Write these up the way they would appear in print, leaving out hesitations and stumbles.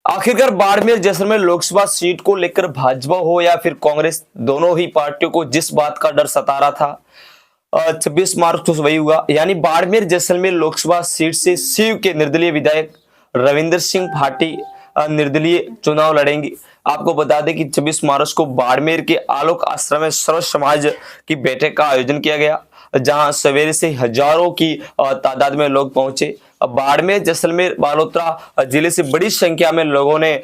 आखिरकार बाड़मेर जैसलमेर लोकसभा सीट को लेकर भाजपा हो या फिर कांग्रेस, दोनों ही पार्टियों को जिस बात का डर सता रहा था 26 मार्च को वही हुआ। यानी बाड़मेर जैसलमेर लोकसभा सीट से शिव के निर्दलीय विधायक रविंद्र सिंह भाटी निर्दलीय चुनाव लड़ेंगे। आपको बता दें कि 26 मार्च को बाड़मेर के आलोक आश्रम में सर्व समाज की बैठक का आयोजन किया गया, जहां सवेरे से हजारों की तादाद में लोग पहुंचे। बाड़मेर जैसलमेर बालोतरा जिले से बड़ी संख्या में लोगों ने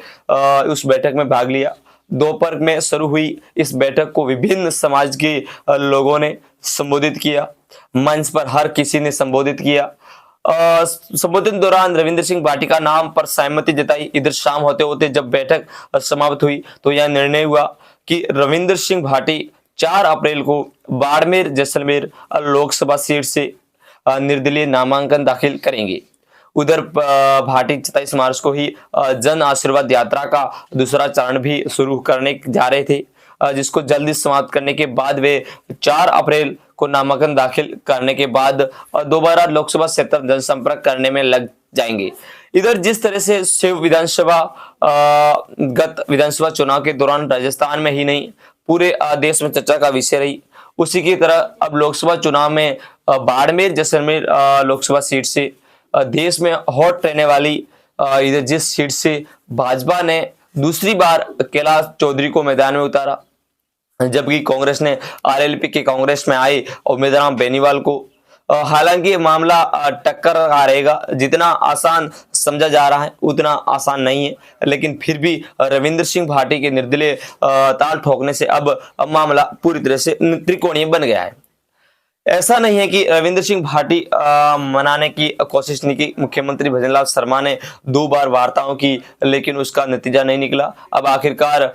उस बैठक में भाग लिया। दोपहर में शुरू हुई इस बैठक को विभिन्न समाज के लोगों ने संबोधित किया। मंच पर हर किसी ने संबोधित किया। संबोधन दौरान रविंद्र सिंह भाटी का नाम पर सहमति जताई। इधर शाम होते होते जब बैठक समाप्त हुई तो यह निर्णय हुआ कि रविंद्र सिंह भाटी 4 अप्रैल को बाड़मेर जैसलमेर लोकसभा सीट से निर्दलीय नामांकन दाखिल करेंगे। उधर भाटी 27 मार्च को ही जन आशीर्वाद यात्रा का दूसरा चरण भी शुरू करने जा रहे थे, जिसको जल्दी समाप्त करने के बाद वे 4 अप्रैल को नामांकन दाखिल करने के बाद दोबारा लोकसभा क्षेत्र जनसंपर्क करने में लग जाएंगे। इधर जिस तरह से शिव विधानसभा गत विधानसभा चुनाव के दौरान राजस्थान में ही नहीं पूरे देश में चर्चा का विषय रही, उसी की तरह अब लोकसभा चुनाव में बाड़मेर जैसलमेर लोकसभा सीट से देश में हॉट रहने वाली इधर जिस सीट से भाजपा ने दूसरी बार कैलाश चौधरी को मैदान में उतारा, जबकि कांग्रेस ने आरएलपी के कांग्रेस में आए उम्मीदवार बेनीवाल को। हालांकि ये मामला टक्कर का रहेगा, जितना आसान समझा जा रहा है उतना आसान नहीं है, लेकिन फिर भी रविंद्र सिंह भाटी के निर्दलीय ताल ठोकने से अब मामला पूरी तरह से त्रिकोणीय बन गया है। ऐसा नहीं है कि रविंद्र सिंह भाटी मनाने की कोशिश नहीं की। मुख्यमंत्री भजनलाल शर्मा ने 2 बार वार्ताओं की, लेकिन उसका नतीजा नहीं निकला। अब आखिरकार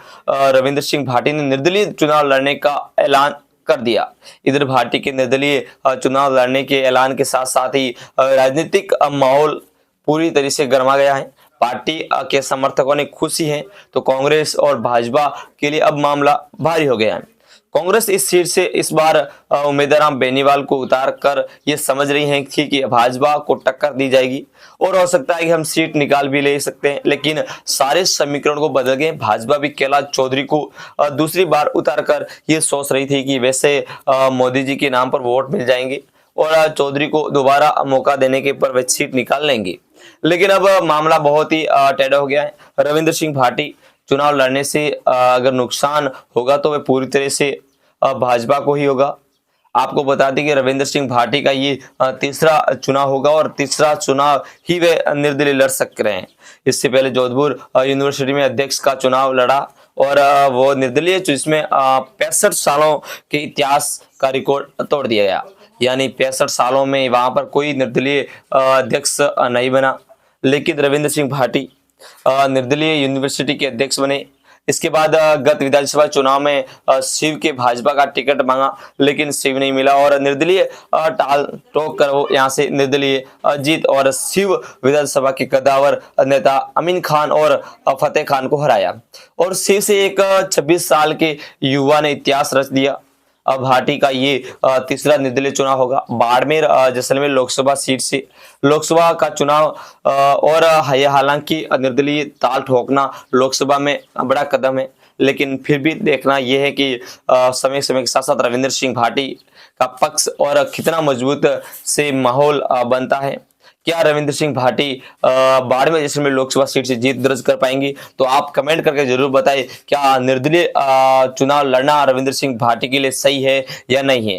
रविंद्र सिंह भाटी ने निर्दलीय चुनाव लड़ने का ऐलान कर दिया। इधर भाटी के निर्दलीय चुनाव लड़ने के ऐलान के साथ साथ ही राजनीतिक माहौल पूरी तरह से गर्मा गया है। पार्टी के समर्थकों ने खुशी है तो कांग्रेस और भाजपा के लिए अब मामला भारी हो गया है। कांग्रेस इस सीट से इस बार उम्मीदवार बेनीवाल को उतार कर ये समझ रही है कि भाजपा को टक्कर दी जाएगी और हो सकता है कि हम सीट निकाल भी ले सकते हैं, लेकिन सारे समीकरण को बदल गए। भाजपा भी कैलाश चौधरी को दूसरी बार उतार कर ये सोच रही थी कि वैसे मोदी जी के नाम पर वोट मिल जाएंगे और चौधरी को दोबारा मौका देने के पर वे सीट निकाल लेंगे, लेकिन अब मामला बहुत ही टेढ़ा हो गया है। रविंद्र सिंह भाटी चुनाव लड़ने से अगर नुकसान होगा तो वह पूरी तरह से भाजपा को ही होगा। आपको बता दें कि रविंद्र सिंह भाटी का ये तीसरा चुनाव होगा और तीसरा चुनाव ही वे निर्दलीय लड़ सक रहे हैं। इससे पहले जोधपुर यूनिवर्सिटी में अध्यक्ष का चुनाव लड़ा और वो निर्दलीय, जिसमें 65 सालों के इतिहास का रिकॉर्ड तोड़ दिया गया। यानी 65 सालों में वहां पर कोई निर्दलीय अध्यक्ष नहीं बना, लेकिन रविंद्र सिंह भाटी निर्दलीय यूनिवर्सिटी के अध्यक्ष बने। इसके बाद गत विधानसभा चुनाव में शिव के भाजपा का टिकट मांगा, लेकिन शिव नहीं मिला और निर्दलीय टाल टोक कर वो यहाँ से निर्दलीय जीत और शिव विधानसभा के कद्दावर नेता अमीन खान और फतेह खान को हराया और शिव से एक 26 साल के युवा ने इतिहास रच दिया। अब भाटी का ये तीसरा निर्दलीय चुनाव होगा। बाड़मेर जैसलमेर लोकसभा सीट से लोकसभा का चुनाव और हालांकि निर्दलीय ताल ठोकना लोकसभा में बड़ा कदम है, लेकिन फिर भी देखना यह है कि समय समय के साथ साथ रविंद्र सिंह भाटी का पक्ष और कितना मजबूत से माहौल बनता है। क्या रविंद्र सिंह भाटी बाड़मेर जैसलमेर लोकसभा सीट से जीत दर्ज कर पाएंगे? तो आप कमेंट करके जरूर बताएं, क्या निर्दलीय चुनाव लड़ना रविंद्र सिंह भाटी के लिए सही है या नहीं है।